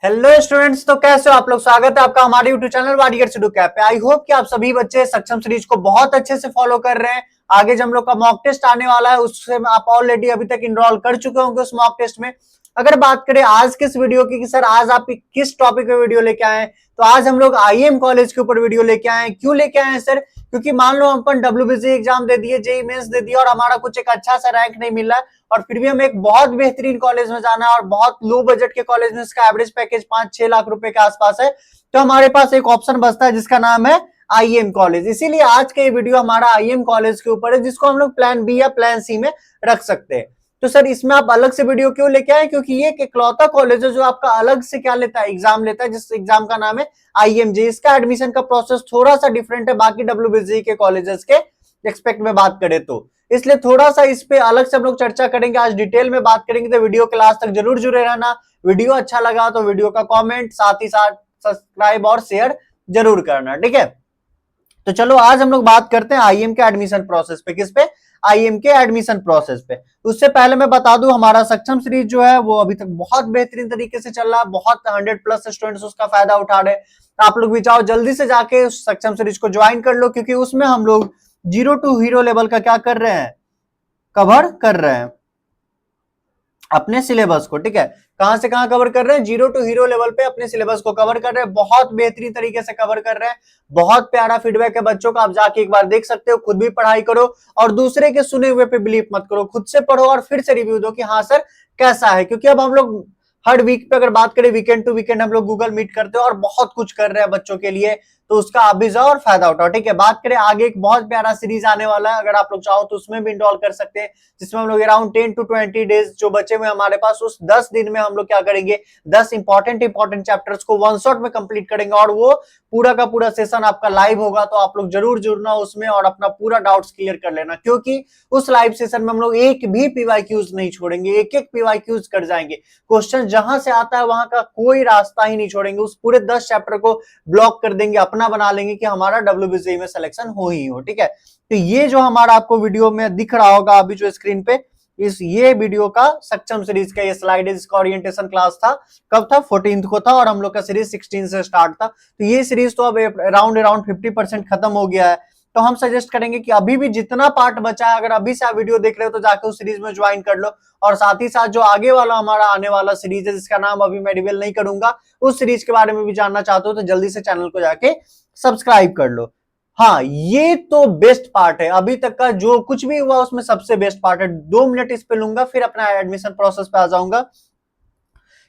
Hello students, तो कैसे हो आप लोग। स्वागत है आपका हमारे यूट्यूब चैनल वाडियर सुडोकू ऐप पे। आई होप कि आप सभी बच्चे सक्षम सीरीज को बहुत अच्छे से फॉलो कर रहे हैं। आगे जब हम लोग का मॉक टेस्ट आने वाला है उससे आप ऑलरेडी अभी तक इनरोल कर चुके होंगे उस मॉक टेस्ट में। अगर बात करें आज किस वीडियो की कि सर आज आप किस टॉपिक पे वीडियो लेके आए हैं, तो आज हम लोग आईएम कॉलेज के ऊपर वीडियो लेके आए हैं। क्यों लेके आए हैं सर? क्योंकि मान लो हम अपन डब्ल्यूबीसी एग्जाम दे दिए, जेईई मेंस दे दिया और हमारा कुछ एक अच्छा सा रैंक नहीं मिल रहा है, और फिर भी हमें एक बहुत बेहतरीन कॉलेज में जाना है और बहुत लो बजट के कॉलेज में इसका एवरेज पैकेज 5-6 लाख रुपए के आसपास है, तो हमारे पास एक ऑप्शन बचता है जिसका नाम है आईएम कॉलेज। इसीलिए आज का ये वीडियो हमारा आईएम कॉलेज के ऊपर है, जिसको हम लोग प्लान बी या प्लान सी में रख सकते हैं। तो सर इसमें आप अलग से वीडियो क्यों लेके आए? क्योंकि ये एक इकलौता कॉलेज है जो आपका अलग से क्या लेता है, एग्जाम लेता है, जिस एग्जाम का नाम है आईएमजे। इसका एडमिशन का प्रोसेस थोड़ा सा डिफरेंट है बाकी डब्ल्यूबीजी के कॉलेजेस के एक्सपेक्ट में बात करें तो, इसलिए थोड़ा सा इस पे अलग से हम लोग चर्चा करेंगे, आज डिटेल में बात करेंगे। तो वीडियो के लास्ट तक जरूर जुड़े रहना। वीडियो अच्छा लगा तो वीडियो का कमेंट, साथ ही साथ सब्सक्राइब और शेयर जरूर करना, ठीक है। तो चलो आज हम लोग बात करते हैं आईएम के एडमिशन प्रोसेस पे। किस पे? आईएम के एडमिशन प्रोसेस पे। उससे पहले मैं बता दूं हमारा सक्षम सीरीज जो है वो अभी तक बहुत बेहतरीन तरीके से चल रहा है, बहुत 100+ स्टूडेंट्स उसका फायदा उठा रहे हैं। आप लोग भी चाहो जल्दी से जाके सक्षम सीरीज को ज्वाइन कर लो, क्योंकि उसमें हम लोग 0 to हीरो लेवल का क्या कर रहे हैं, कवर कर रहे हैं अपने सिलेबस को, ठीक है। कहां से कहां कवर कर रहे हैं? 0 to हीरो लेवल पे अपने सिलेबस को कवर कर रहे हैं, बहुत बेहतरीन तरीके से कवर कर रहे हैं। बहुत प्यारा फीडबैक है बच्चों का, आप जाके एक बार देख सकते हो, खुद भी पढ़ाई करो और दूसरे के सुने हुए पे बिलीव मत करो, खुद से पढ़ो और फिर से रिव्यू दो कि हाँ सर कैसा है। क्योंकि अब हम लोग हर वीक पे अगर बात करें, वीकेंड टू वीकेंड हम लोग गूगल मीट करते हैं और बहुत कुछ कर रहे हैं बच्चों के लिए, तो उसका आप भी जाओ और फायदा उठाओ, ठीक है। बात करें आगे एक बहुत प्यारा सीरीज आने वाला है, अगर आप लोग चाहो तो उसमें भी इनरोल कर सकते हैं, जिसमें हम लोग अराउंड 10 to 20 डेज जो बचे हुए हमारे पास, उस 10 दिन में हम लोग क्या करेंगे, 10 इंपॉर्टेंट चैप्टर्स को वन शॉट में कंप्लीट करेंगे, और वो पूरा का पूरा सेशन आपका लाइव होगा। तो आप लोग जरूर जुड़ना उसमें और अपना पूरा डाउट्स क्लियर कर लेना, क्योंकि उस लाइव सेशन में हम लोग एक भी पीवाईक्यूज नहीं छोड़ेंगे, एक एक पीवाईक्यूज कर जाएंगे। क्वेश्चन जहां से आता है वहां का कोई रास्ता ही नहीं छोड़ेंगे, उस पूरे 10 चैप्टर को ब्लॉक कर देंगे, अपना बना लेंगे कि हमारा डब्ल्यूबीसी में सिलेक्शन हो ही हो, ठीक है। तो ये जो हमारा आपको वीडियो में दिख रहा होगा अभी जो स्क्रीन पे, ये वीडियो का सक्षम सीरीज का ये स्लाइड है, जिसका ओरिएंटेशन क्लास था, कब था? 14th को था, और हम लोग का सीरीज 16 से स्टार्ट था। तो ये सीरीज तो अब अराउंड 50% खत्म हो गया है। तो हम सजेस्ट करेंगे कि अभी भी जितना पार्ट बचा है, अगर अभी से आप वीडियो देख रहे हो तो जाके उस सीरीज में ज्वाइन कर लो, और साथ ही साथ जो आगे वाला हमारा आने वाला सीरीज है जिसका नाम अभी मैं रिवील नहीं करूंगा, उस सीरीज के बारे में भी जानना चाहते हो तो जल्दी से चैनल को जाके सब्सक्राइब कर लो। हाँ, ये तो बेस्ट पार्ट है, अभी तक का जो कुछ भी हुआ उसमें सबसे बेस्ट पार्ट है। 2 मिनट इस पे लूंगा, फिर अपना एडमिशन प्रोसेस पे आ जाऊंगा।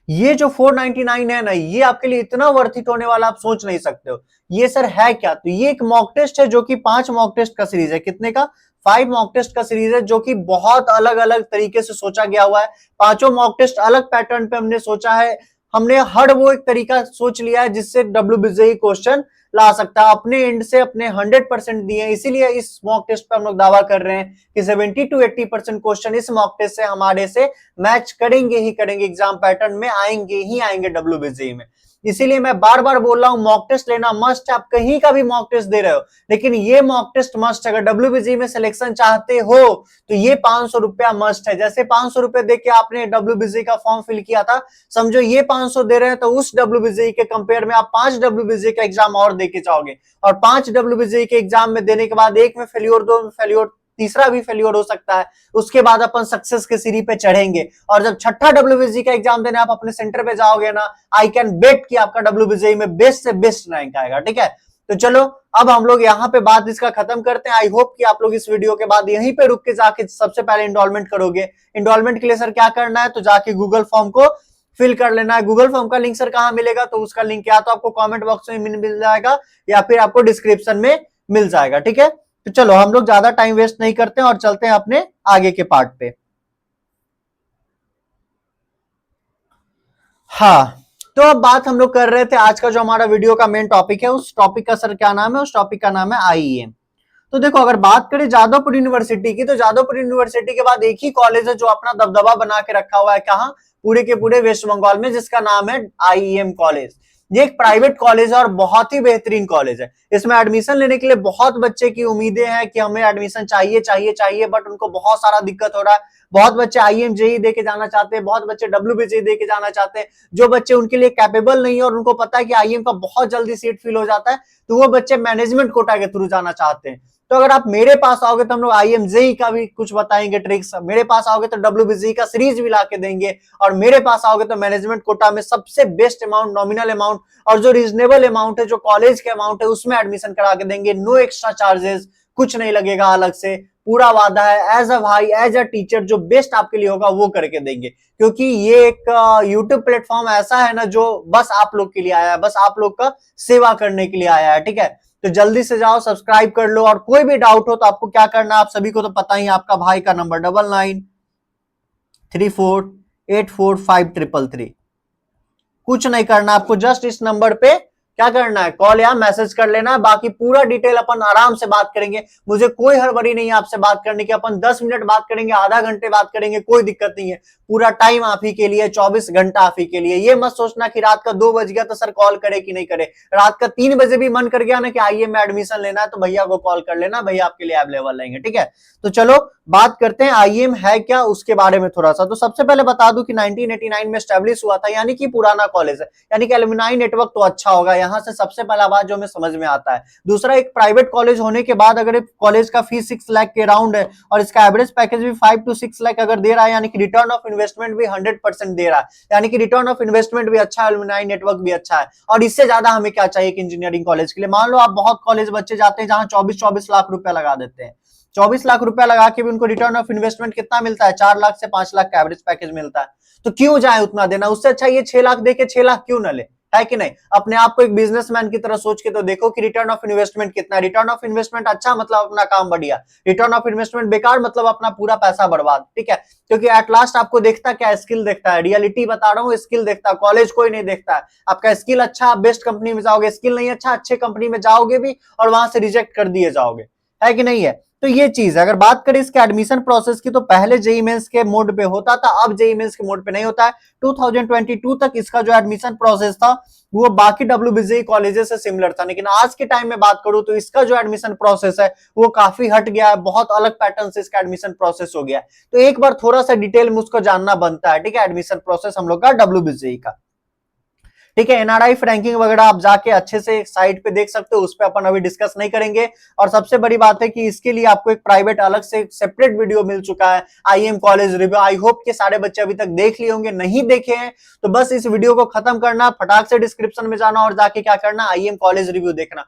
ये जो 499 है ना, ये आपके लिए इतना वर्थ इट होने वाला आप सोच नहीं सकते हो। ये सर है क्या? तो ये एक मॉक टेस्ट है जो कि 5 मॉक टेस्ट का सीरीज है। कितने का? 5 मॉक टेस्ट का सीरीज है, जो कि बहुत अलग अलग तरीके से सोचा गया हुआ है। पांचों मॉक टेस्ट अलग पैटर्न पे हमने सोचा है। हमने हर वो एक तरीका सोच लिया है जिससे डब्ल्यूबीसीई क्वेश्चन ला सकता है। अपने एंड से अपने 100% दिए, इसीलिए इस मॉक टेस्ट पे हम लोग दावा कर रहे हैं कि 70 to 80% क्वेश्चन इस मॉक टेस्ट से हमारे से मैच करेंगे ही करेंगे, एग्जाम पैटर्न में आएंगे ही आएंगे डब्ल्यूबीसीई में। इसीलिए मैं बार बार बोल रहा हूं मॉक टेस्ट लेना मस्ट है। आप कहीं का भी मॉक टेस्ट दे रहे हो, लेकिन ये मॉक टेस्ट मस्ट है। अगर डब्ल्यूबीसीई में सिलेक्शन चाहते हो तो ये 500 रुपया मस्ट है। जैसे 500 रुपए दे के आपने डब्ल्यूबीसीई का फॉर्म फिल किया था, समझो ये 500 दे रहे हैं, तो उस डब्ल्यूबीसीई के कंपेयर में आप 5 डब्ल्यूबीसीई का एग्जाम और देके जाओगे, और 5 डब्ल्यूबीसीई के एग्जाम में देने के बाद एक में फेल्योर, दो में फेल्योर, तीसरा भी फेल्योर हो सकता है। उसके बाद अपन सक्सेस के सीढ़ी पे चढ़ेंगे, और जब छठा डब्ल्यूबीसीई का एग्जाम देने आप अपने सेंटर पे जाओगे ना, आई कैन बेट कि आपका डब्ल्यूबीसीई में बेस्ट से बेस्ट रैंक आएगा, ठीक है। तो चलो अब हम लोग यहाँ पे बात इसका खत्म करते हैं। आई होप कि आप लोग इस वीडियो के बाद यहीं पे रुक के जाके सबसे पहले इनरोलमेंट करोगे। इनरोलमेंट के लिए सर क्या करना है, तो जाके गूगल फॉर्म को फिल कर लेना है। गूगल फॉर्म का लिंक सर कहां मिलेगा, तो उसका लिंक या तो आपको कमेंट बॉक्स में मिल जाएगा या फिर आपको डिस्क्रिप्शन में मिल जाएगा, ठीक है। तो चलो हम लोग ज्यादा टाइम वेस्ट नहीं करते हैं और चलते हैं अपने आगे के पार्ट पे। हाँ, तो अब बात हम लोग कर रहे थे आज का जो हमारा वीडियो का मेन टॉपिक है, उस टॉपिक का सर क्या नाम है? उस टॉपिक का नाम है आईईएम। तो देखो अगर बात करें जादवपुर यूनिवर्सिटी की, तो जादवपुर यूनिवर्सिटी के बाद एक ही कॉलेज है जो अपना दबदबा बना के रखा हुआ है, कहां? पूरे के पूरे वेस्ट बंगाल में, जिसका नाम है आईईएम कॉलेज। ये एक प्राइवेट कॉलेज है और बहुत ही बेहतरीन कॉलेज है। इसमें एडमिशन लेने के लिए बहुत बच्चे की उम्मीदें हैं कि हमें एडमिशन चाहिए चाहिए चाहिए, बट उनको बहुत सारा दिक्कत हो रहा है। बहुत बच्चे आईएम जेई दे के जाना चाहते हैं, बहुत बच्चे डब्ल्यूबीजेई दे के जाना चाहते हैं। जो बच्चे उनके लिए कैपेबल नहीं है और उनको पता है कि आईएम का बहुत जल्दी सीट फिल हो जाता है, तो वो बच्चे मैनेजमेंट कोटा के थ्रू जाना चाहते हैं। तो अगर आप मेरे पास आओगे तो हम लोग आईएम जेई का भी कुछ बताएंगे ट्रिक्स, मेरे पास आओगे तो डब्ल्यूबीजेई का सीरीज भी ला के देंगे, और मेरे पास आओगे तो मैनेजमेंट कोटा में सबसे बेस्ट अमाउंट, नॉमिनल अमाउंट और जो रीजनेबल अमाउंट है, जो कॉलेज के अमाउंट है, उसमें एडमिशन करा के देंगे। नो एक्स्ट्रा चार्जेस, कुछ नहीं लगेगा अलग से, पूरा वादा है। एज अ भाई, एज अ टीचर, जो बेस्ट आपके लिए होगा वो करके देंगे, क्योंकि ये एक यूट्यूब प्लेटफॉर्म ऐसा है ना जो बस आप लोग के लिए आया है, बस आप लोग का सेवा करने के लिए आया है। ठीक है, तो जल्दी से जाओ, सब्सक्राइब कर लो, और कोई भी डाउट हो तो आपको क्या करना है, आप सभी को तो पता ही है, आपका भाई का नंबर 9934845333। कुछ नहीं करना आपको, जस्ट इस नंबर पे क्या करना है, कॉल या मैसेज कर लेना है। बाकी पूरा डिटेल अपन आराम से बात करेंगे, मुझे कोई हड़बड़ी नहीं है आपसे बात करने की। अपन 10 मिनट बात करेंगे, आधा घंटे बात करेंगे, कोई दिक्कत नहीं है। पूरा टाइम आप ही के लिए, 24 घंटा आप ही के लिए। ये मत सोचना कि रात का 2 बज गया तो सर कॉल करे कि नहीं करे। रात का 3 बजे भी मन कर गया ना कि आइए में एडमिशन लेना है, तो भैया को कॉल कर लेना, भैया आपके लिए अवेलेबल रहेंगे। ठीक है, तो चलो बात करते हैं आईएम है क्या उसके बारे में थोड़ा सा। तो सबसे पहले बता दूं कि 1989 में स्टैब्लिश हुआ था, यानी कि पुराना कॉलेज है, यानी कि एलुमनाई नेटवर्क तो अच्छा होगा। यहां से सबसे पहला बात जो हमें समझ में आता है। दूसरा, एक प्राइवेट कॉलेज होने के बाद अगर कॉलेज का फीस 6 लाख के अराउंड है और इसका एवरेज पैकेज भी 5 to 6 लाख अगर दे रहा है, यानी कि रिटर्न ऑफ इन्वेस्टमेंट भी 100% दे रहा है, यानी कि रिटर्न ऑफ इन्वेस्टमेंट भी अच्छा है, एलुमनाई नेटवर्क भी अच्छा है। और इससे ज्यादा हमें क्या चाहिए कि इंजीनियरिंग कॉलेज के लिए। मान लो आप बहुत कॉलेज बच्चे जाते हैं जहां 24-24 लाख रुपया लगा देते हैं, 24 लाख रुपया लगा के भी उनको रिटर्न ऑफ इन्वेस्टमेंट कितना मिलता है, 4 लाख से 5 लाख का एवरेज पैकेज मिलता है। तो क्यों जाए उतना देना, उससे अच्छा ये 6 लाख दे के 6 लाख क्यों ना ले, है कि नहीं। अपने आप को एक बिजनेसमैन की तरह सोच के तो देखो कि रिटर्न ऑफ इन्वेस्टमेंट कितना है। रिटर्न ऑफ इन्वेस्टमेंट अच्छा मतलब अपना काम बढ़िया, रिटर्न ऑफ इन्वेस्टमेंट बेकार मतलब अपना पूरा पैसा बर्बाद। ठीक है, क्योंकि एट लास्ट आपको देखता क्या, स्किल देखता है। रियलिटी बता रहा हूँ, स्किल देखता है, कॉलेज कोई नहीं देखता है। आपका स्किल अच्छा, आप बेस्ट कंपनी में जाओगे, स्किल नहीं अच्छा, अच्छे कंपनी में जाओगे भी और वहां से रिजेक्ट कर दिए जाओगे, है कि नहीं है। तो ये चीज है। अगर बात करें इसके एडमिशन प्रोसेस की, तो पहले जेईई मेंस के मोड पे होता था, अब जेईई मेंस के मोड पे नहीं होता है। 2022 तक इसका जो एडमिशन प्रोसेस था वो बाकी डब्ल्यूबीजेई कॉलेजेस से सिमिलर था, लेकिन आज के टाइम में बात करूं तो इसका जो एडमिशन प्रोसेस है वो काफी हट गया है, बहुत अलग पैटर्न से इसका एडमिशन प्रोसेस हो गया है। तो एक बार थोड़ा सा डिटेल में उसको जानना बनता है। ठीक है, एडमिशन प्रोसेस हम लोग का डब्ल्यूबीजेई का। ठीक है, एनआरआई रैंकिंग वगैरह आप जाके अच्छे से साइट पे देख सकते हो, उस पर अपन अभी डिस्कस नहीं करेंगे। और सबसे बड़ी बात है कि इसके लिए आपको एक प्राइवेट अलग से सेपरेट वीडियो मिल चुका है, I'm college review. I hope के सारे बच्चे अभी तक देख लिए होंगे, नहीं देखे हैं तो बस इस वीडियो को खत्म करना, फटाक से डिस्क्रिप्शन में जाना और जाके क्या करना, आईएम कॉलेज रिव्यू देखना।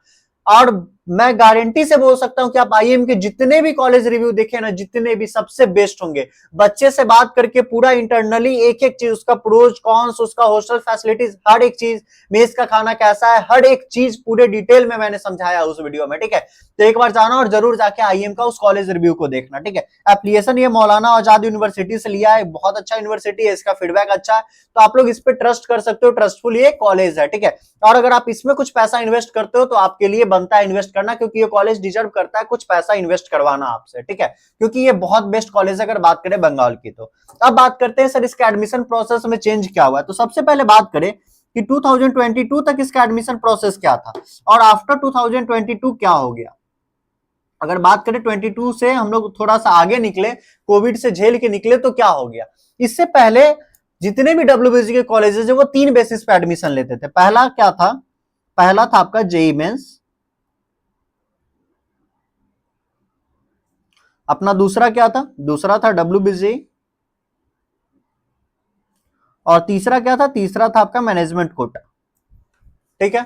और मैं गारंटी से बोल सकता हूं कि आप आईएम के जितने भी कॉलेज रिव्यू देखे ना, जितने भी सबसे बेस्ट होंगे। बच्चे से बात करके पूरा इंटरनली एक एक चीज, उसका प्रोज कॉन्स, उसका हॉस्टल फैसिलिटीज, हर एक चीज, मेस का खाना कैसा है, हर एक चीज पूरे डिटेल में मैंने समझाया उस वीडियो में। ठीक है, तो एक बार जाना और जरूर जाके आईएम का उस कॉलेज रिव्यू को देखना। ठीक है, एप्लीकेशन ये मौलाना आजाद यूनिवर्सिटी से लिया है, बहुत अच्छा यूनिवर्सिटी है, इसका फीडबैक अच्छा है, तो आप लोग इस पे ट्रस्ट कर सकते हो, ट्रस्टफुल ये कॉलेज है। ठीक है, और अगर आप इसमें कुछ पैसा इन्वेस्ट करते हो तो आपके लिए बनता है इन्वेस्ट करना, क्योंकि ये कॉलेज डिजर्व करता है कुछ पैसा इन्वेस्ट करवाना आपसे। ठीक है, क्योंकि ये बहुत बेस्ट कॉलेज है अगर बात करें बंगाल की। तो अब बात करते हैं सर इसका एडमिशन प्रोसेस में चेंज क्या हुआ है। तो सबसे पहले बात करें कि 2022 तक इसका एडमिशन प्रोसेस क्या था और आफ्टर 2022 क्या हो गया। अगर बात करें 22 से हम लोग थोड़ा सा आगे निकले, कोविड से झेल के निकले, तो क्या हो गया। इससे पहले जितने भी डब्ल्यूबीजी के कॉलेजेस है वो 3 बेसिस पे एडमिशन लेते थे। पहला क्या था, पहला था आपका जेईई मेंस, अपना दूसरा क्या था, दूसरा था डब्ल्यूबीजेई, और तीसरा क्या था, तीसरा था आपका मैनेजमेंट कोटा। ठीक है,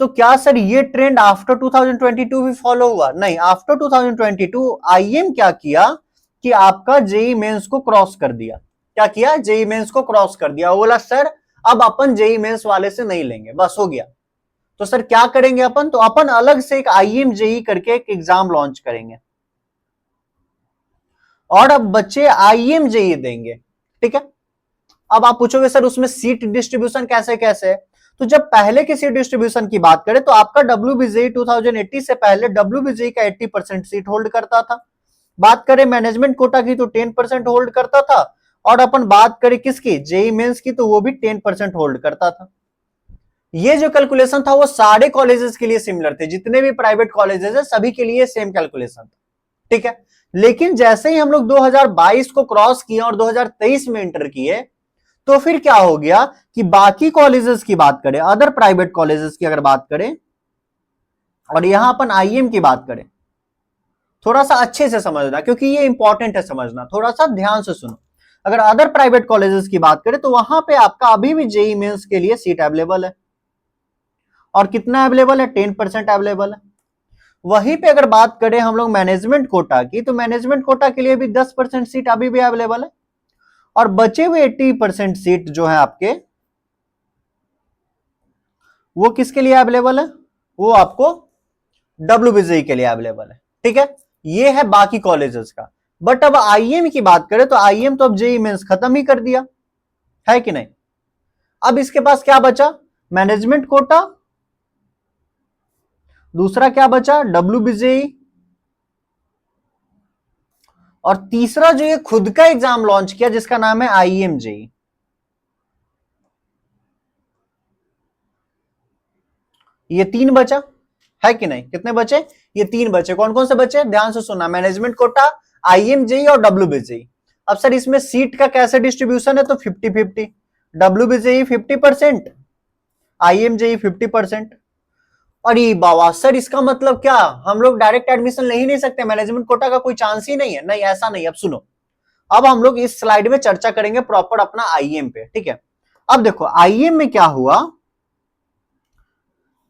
तो क्या सर ये ट्रेंड आफ्टर 2022 भी फॉलो हुआ? नहीं, आफ्टर 2022 आईएम क्या किया कि आपका जेईई मेंस को क्रॉस कर दिया। क्या किया, जेईई मेंस को क्रॉस कर दिया। बोला सर अब अपन जेईई मेंस वाले से नहीं लेंगे, बस हो गया। तो सर क्या करेंगे अपन, तो अपन अलग से एक आईएम जेईई करके एक एग्जाम लॉन्च करेंगे और अब बच्चे आईएम जेईई देंगे। ठीक है, अब आप पूछोगे सर उसमें सीट डिस्ट्रीब्यूशन कैसे कैसे है। तो जब पहले की सीट डिस्ट्रीब्यूशन की बात करें तो आपका डब्ल्यूबीजेई 2080 से पहले डब्ल्यूबीजेई का 80% सीट होल्ड करता था। बात करें मैनेजमेंट कोटा की तो 10% होल्ड करता था, और अपन बात करें किसकी, जेईई मेंस की, तो वो भी 10% होल्ड करता था। ये जो कैलकुलेशन था वो सारे कॉलेजेस के लिए सिमिलर थे, जितने भी प्राइवेट कॉलेजेस है सभी के लिए सेम कैलकुलेशन था। ठीक है। लेकिन जैसे ही हम लोग 2022 को क्रॉस किए और 2023 में इंटर किए, तो फिर क्या हो गया कि बाकी कॉलेजेस की बात करें, अदर प्राइवेट कॉलेजेस की अगर बात करें, और यहां अपन आईएम की बात करें, थोड़ा सा अच्छे से समझना क्योंकि ये इंपॉर्टेंट है समझना, थोड़ा सा ध्यान से सुनो। अगर अदर प्राइवेट कॉलेजेस की बात करें तो वहां पे आपका अभी भी जेई मेंस के लिए सीट अवेलेबल है, और कितना अवेलेबल है, 10% अवेलेबल है। वहीं पे अगर बात करें हम लोग मैनेजमेंट कोटा की, तो मैनेजमेंट कोटा के लिए भी 10% सीट अभी भी अवेलेबल है, और बचे हुए 80% सीट जो है आपके, वो किसके लिए अवेलेबल है, वो आपको डब्ल्यूबीजेई के लिए अवेलेबल है। ठीक है, ये है बाकी कॉलेजेस का। बट अब आईएम की बात करें तो आईएम तो अब जेई मेंस खत्म ही कर दिया है कि नहीं। अब इसके पास क्या बचा, मैनेजमेंट कोटा, दूसरा क्या बचा, डब्ल्यूबीजेई, और तीसरा जो ये खुद का एग्जाम लॉन्च किया जिसका नाम है आईएम जेई। ये 3 बचा है कि नहीं, कितने बचे, ये 3 बचे। कौन कौन से बचे, ध्यान से सुनना, मैनेजमेंट कोटा, आईएम जेई और डब्ल्यूबीजेई। अब सर इसमें सीट का कैसे डिस्ट्रीब्यूशन है, तो 50-50, डब्ल्यूबीजेई 50%, आईएम जेई 50%। अरे बाबा सर इसका मतलब क्या, हम लोग डायरेक्ट एडमिशन ले ही नहीं सकते, मैनेजमेंट कोटा का कोई चांस ही नहीं है, नहीं ऐसा नहीं। अब सुनो, अब हम लोग इस स्लाइड में चर्चा करेंगे प्रॉपर अपना आईएम पे, ठीक है। अब देखो आईएम में क्या हुआ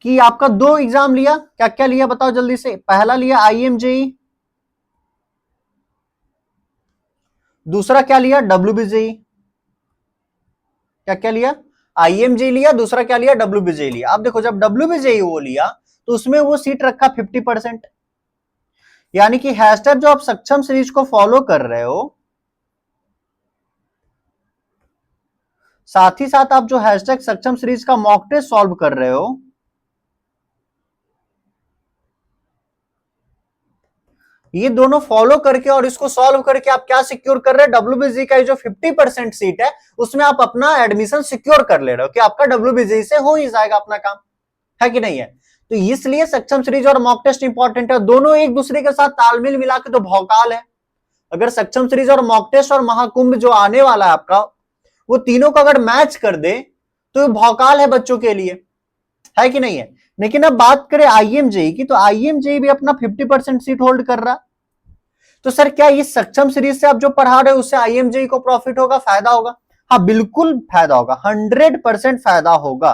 कि आपका 2 एग्जाम लिया, क्या क्या लिया बताओ जल्दी से। पहला लिया आईएम जेई, दूसरा क्या लिया, डब्ल्यूबीजेई। क्या क्या लिया, आईएम जेई लिया, दूसरा क्या लिया, डब्ल्यूबीजेई लिया। अब देखो जब डब्ल्यूबीजेई वो लिया तो उसमें वो सीट रखा 50%, यानी कि हैशटैग जो आप सक्षम सीरीज को फॉलो कर रहे हो, साथ ही साथ आप जो हैशटैग सक्षम सीरीज का मॉक टेस्ट सॉल्व कर रहे हो, ये दोनों फॉलो करके और इसको सॉल्व करके आप क्या सिक्योर कर रहे हैं, डब्ल्यूबीजेई का जो 50% सीट है उसमें आप अपना एडमिशन सिक्योर कर ले रहे हो कि आपका डब्ल्यूबीजेई से हो ही जाएगा अपना काम, है कि नहीं है। तो इसलिए सक्षम सीरीज और मॉक टेस्ट इंपॉर्टेंट है, दोनों एक दूसरे के साथ तालमेल मिला के तो भौकाल है। अगर सक्षम सीरीज और मॉक टेस्ट और महाकुंभ जो आने वाला है आपका, वो तीनों को अगर मैच कर दे तो भौकाल है बच्चों के लिए, है कि नहीं है। लेकिन अब बात करें आईएम जेई की, तो आईएम जेई भी अपना 50% सीट होल्ड कर रहा। तो सर क्या ये सक्षम सीरीज से आप जो पढ़ा रहे हो उससे आईएम जेई को प्रॉफिट होगा, फायदा होगा, हाँ बिल्कुल फायदा होगा, 100% फायदा होगा।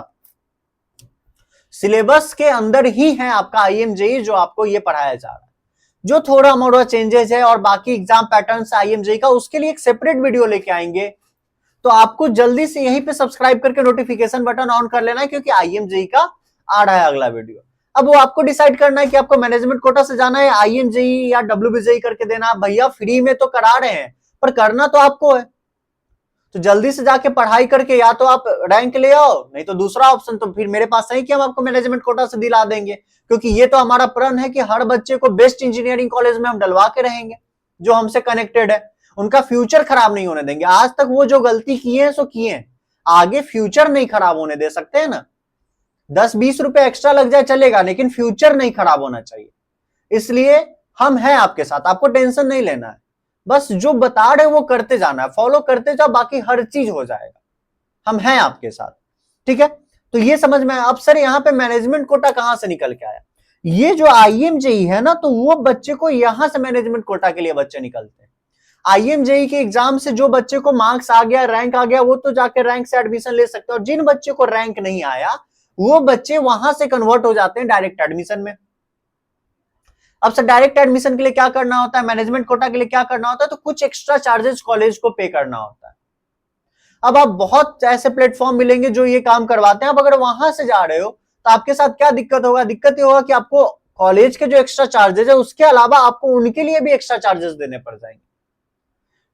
सिलेबस के अंदर ही है आपका आईएम जेई जो आपको ये पढ़ाया जा रहा है। जो थोड़ा मोड़ा चेंजेस है और बाकी एग्जाम पैटर्न आईएम जेई का, उसके लिए एक सेपरेट वीडियो लेके आएंगे। तो आपको जल्दी से यहीं पे सब्सक्राइब करके नोटिफिकेशन बटन ऑन कर लेना है, क्योंकि आईएम जेई का आ रहा है अगला वीडियो। अब वो आपको डिसाइड करना है कि आपको मैनेजमेंट कोटा से जाना है, आईएम जेई या डब्ल्यूबीजेई करके देना। भैया फ्री में तो करा रहे हैं, पर करना तो आपको है। तो जल्दी से जाके पढ़ाई करके या तो आप रैंक ले आओ, नहीं तो दूसरा ऑप्शन तो फिर मेरे पास है कि हम आपको मैनेजमेंट कोटा से दिला देंगे, क्योंकि ये तो हमारा प्रण है कि हर बच्चे को बेस्ट इंजीनियरिंग कॉलेज में हम डलवा के रहेंगे जो हमसे कनेक्टेड है, उनका फ्यूचर खराब नहीं होने देंगे। आज तक वो जो गलती किए हैं सो किए हैं, आगे फ्यूचर नहीं खराब होने दे सकते हैं ना। 10-20 रुपए एक्स्ट्रा लग जाए चलेगा, लेकिन फ्यूचर नहीं खराब होना चाहिए। इसलिए हम हैं आपके साथ, आपको टेंशन नहीं लेना है, बस जो बता रहे वो करते जाना है, फॉलो करते जाओ, बाकी हर चीज हो जाएगा। हम हैं आपके साथ, ठीक है। तो ये समझ में आया। अब सर यहाँ पे मैनेजमेंट कोटा कहां से निकल के आया, ये जो आईएम जेई है ना, तो वो बच्चे को यहां से मैनेजमेंट कोटा के लिए बच्चे निकलते हैं। आईएम जेई के एग्जाम से जो बच्चे को मार्क्स आ गया, रैंक आ गया, वो तो जाके रैंक से एडमिशन ले सकते हैं, और जिन बच्चे को रैंक नहीं आया वो बच्चे वहां से कन्वर्ट हो जाते हैं डायरेक्ट एडमिशन में। अब सर डायरेक्ट एडमिशन के लिए क्या करना होता है, मैनेजमेंट कोटा के लिए क्या करना होता है, तो कुछ एक्स्ट्रा चार्जेस कॉलेज को पे करना होता है। अब आप बहुत ऐसे प्लेटफॉर्म मिलेंगे जो ये काम करवाते हैं। अब अगर वहां से जा रहे हो तो आपके साथ क्या दिक्कत होगा, दिक्कत ये होगा कि आपको कॉलेज के जो एक्स्ट्रा चार्जेस है उसके अलावा आपको उनके लिए भी एक्स्ट्रा चार्जेस देने पड़ जाएंगे।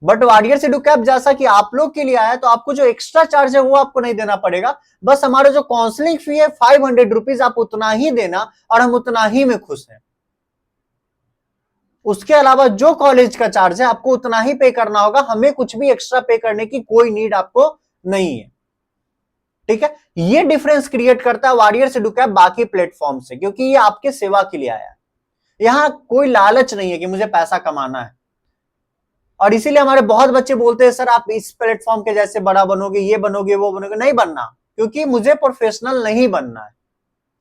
बट वॉरियर्स एडुकैप जैसा कि आप लोग के लिए आया, तो आपको जो एक्स्ट्रा चार्ज है वो आपको नहीं देना पड़ेगा। बस हमारा जो काउंसलिंग फी है 500 रुपीज, आप उतना ही देना और हम उतना ही में खुश हैं। उसके अलावा जो कॉलेज का चार्ज है आपको उतना ही पे करना होगा, हमें कुछ भी एक्स्ट्रा पे करने की कोई नीड आपको नहीं है, ठीक है। ये डिफरेंस क्रिएट करता है वॉरियर्स एडुकैप बाकी प्लेटफॉर्म से, क्योंकि ये आपके सेवा के लिए आया है। यहाँ कोई लालच नहीं है कि मुझे पैसा कमाना है। और इसीलिए हमारे बहुत बच्चे बोलते हैं सर आप इस प्लेटफॉर्म के जैसे बड़ा बनोगे, ये बनोगे, वो बनोगे। नहीं बनना, क्योंकि मुझे प्रोफेशनल नहीं बनना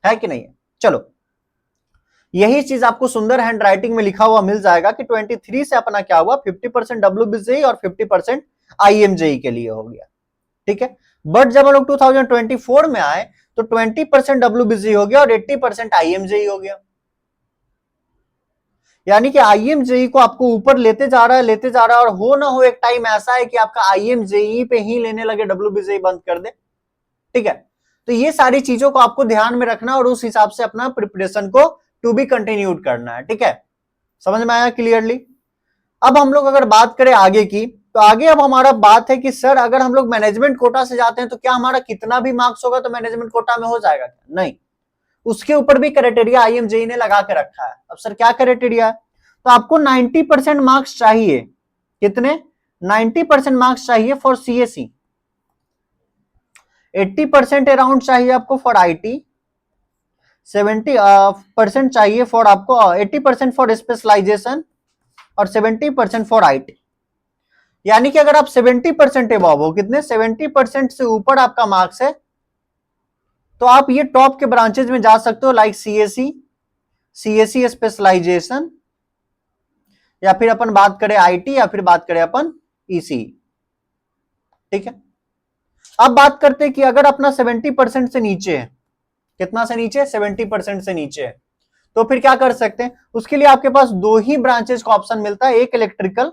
है कि नहीं है। चलो, यही चीज आपको सुंदर हैंड राइटिंग में लिखा हुआ मिल जाएगा कि 23 से अपना क्या हुआ, 50% WBJE और 50% IMJE के लिए हो गया। ठीक है, बट जब हम लोग 2024 में आए तो 20% WBJE हो गया और 80% IMJE हो गया। यानी कि IMJE को आपको ऊपर लेते जा रहा है और हो ना हो एक टाइम ऐसा है कि आपका IMJE पे ही लेने लगे, WBJE बंद कर दे। ठीक है, तो ये सारी चीजों को आपको ध्यान में रखना और उस हिसाब से अपना प्रिपरेशन को टू बी कंटिन्यूड करना है। ठीक है, समझ में आया क्लियरली। अब हम लोग अगर बात करें आगे की, तो आगे अब हमारा बात है कि सर अगर हम लोग मैनेजमेंट कोटा से जाते हैं तो क्या हमारा कितना भी मार्क्स होगा तो मैनेजमेंट कोटा में हो जाएगा? नहीं, उसके ऊपर भी क्राइटेरिया IMJE ने लगा के रखा है। अब सर क्या क्राइटेरिया है? तो आपको 90% मार्क्स चाहिए। कितने? 90% मार्क्स चाहिए फॉर CSE, 80% अराउंड चाहिए आपको फॉर IT, 70% चाहिए फॉर आपको 80% फॉर स्पेशलाइजेशन और 70% फॉर IT। यानी कि अगर आप 70% एबव हो, कितने? 70% से ऊपर आपका मार्क्स है तो आप ये टॉप के ब्रांचेज में जा सकते हो, लाइक CSE स्पेशलाइजेशन, या फिर अपन बात करें IT, या फिर बात करें अपन ECE। ठीक है, अब बात करते हैं कि अगर अपना 70% से नीचे है, कितना से नीचे? 70% से नीचे है, तो फिर क्या कर सकते हैं? उसके लिए आपके पास दो ही ब्रांचेज का ऑप्शन मिलता है, एक इलेक्ट्रिकल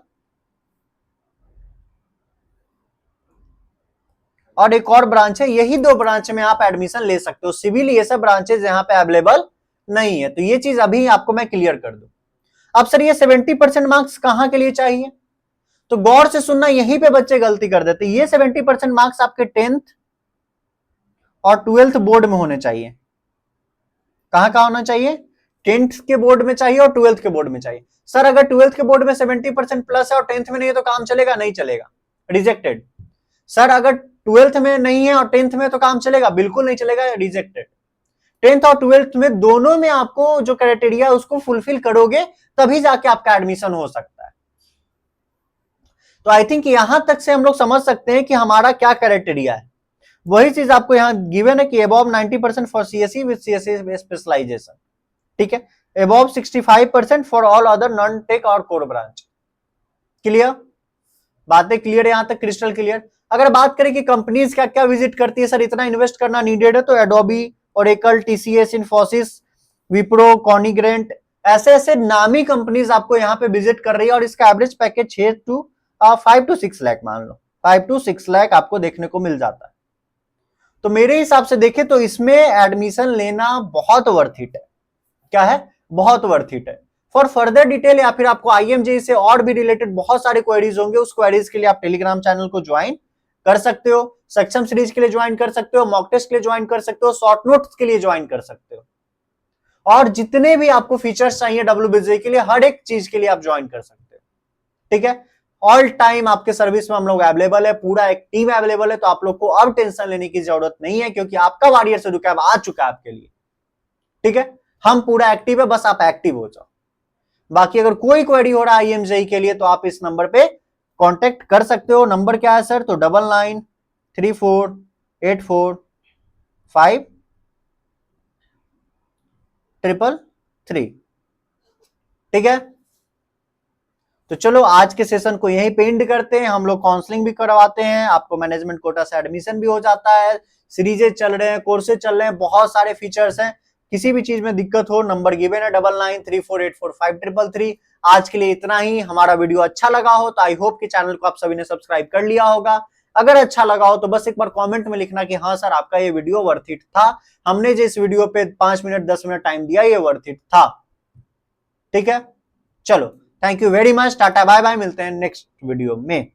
और एक और ब्रांच है। यही दो ब्रांच में आप एडमिशन ले सकते हो। सिविल ये सब ब्रांचेज यहाँ पे अवेलेबल नहीं है, तो ये चीज अभी आपको मैं क्लियर कर दूं। अब सर ये 70% मार्क्स कहां के लिए चाहिए? तो गौर से सुनना, यहीं पे बच्चे गलती कर देते। ये 70% मार्क्स आपके 10th और 12th बोर्ड में होने चाहिए। कहां कहां होना चाहिए? 10th के बोर्ड में चाहिए और 12th के बोर्ड में चाहिए। सर अगर 12th के बोर्ड में 70% प्लस है और 10th में नहीं है तो काम चलेगा? नहीं चलेगा, रिजेक्टेड। सर अगर 12th में नहीं है और 10th में तो काम चलेगा? बिल्कुल नहीं चलेगा, रिजेक्टेड। 10th और 12th में दोनों में आपको जो क्राइटेरिया है उसको फुलफिल करोगे तभी जाके आपका एडमिशन हो सकता है। तो आई थिंक यहां तक से हम लोग समझ सकते हैं कि हमारा क्या क्राइटेरिया है। वही चीज आपको यहां गिवन है कि above 90% for CSE with CSE specialization. ठीक है, above 65% for all other non tech और कोर ब्रांच। क्लियर? बातें क्लियर है यहां तक? Crystal clear. अगर बात करें कि कंपनीज क्या क्या विजिट करती है, सर इतना इन्वेस्ट करना नीडेड है, तो Adobe, Oracle, TCS, Infosys, Wipro, Cognizant, ऐसे ऐसे नामी कंपनीज आपको यहाँ पे विजिट कर रही है और इसका एवरेज पैकेज 5 to 6 लाख, मान लो 5 to 6 लाख आपको देखने को मिल जाता है। तो मेरे हिसाब से देखें तो इसमें एडमिशन लेना बहुत वर्थ इट है। क्या है? बहुत वर्थ इट है। फॉर फर्दर डिटेल या फिर आपको IMJE से और भी रिलेटेड बहुत सारे क्वेरीज होंगे, उस क्वेरीज के लिए आप टेलीग्राम चैनल को ज्वाइन कर सकते हो, सक्षम सीरीज के लिए ज्वाइन कर सकते हो, मॉक टेस्ट के लिए ज्वाइन कर सकते हो, शॉर्ट नोट्स के लिए ज्वाइन कर सकते हो, और जितने भी आपको फीचर्स चाहिए WBJE के लिए, हर एक चीज के लिए आप ज्वाइन कर सकते हो। ठीक है, ऑल टाइम आपके सर्विस में हम लोग अवेलेबल है, पूरा एक टीम अवेलेबल है, तो आप लोग को अब टेंशन लेने की जरूरत नहीं है, क्योंकि आपका वॉरियर से कैब आ चुका है आपके लिए। ठीक है, हम पूरा एक्टिव है, बस आप एक्टिव हो जाओ। बाकी अगर कोई क्वेरी हो रहा है IMJE के लिए तो आप इस नंबर पे कांटेक्ट कर सकते हो। नंबर क्या है सर? तो 9934845333। ठीक है, तो चलो आज के सेशन को यहीं पे एंड करते हैं। हम लोग काउंसलिंग भी करवाते हैं, आपको मैनेजमेंट कोटा से एडमिशन भी हो जाता है, सीरीजेज चल रहे हैं, कोर्सेज चल रहे हैं, बहुत सारे फीचर्स हैं। किसी भी चीज में दिक्कत हो, नंबर गिवन है 9934845333। आज के लिए इतना ही। हमारा वीडियो अच्छा लगा हो तो आई होप कि चैनल को आप सभी ने सब्सक्राइब कर लिया होगा। अगर अच्छा लगा हो तो बस एक बार कमेंट में लिखना कि हाँ सर आपका ये वीडियो वर्थ इट था, हमने जो इस वीडियो पे 5 मिनट 10 मिनट टाइम दिया ये वर्थ इट था। ठीक है, चलो thank you very much, ta-ta bye bye, मिलते हैं नेक्स्ट वीडियो में।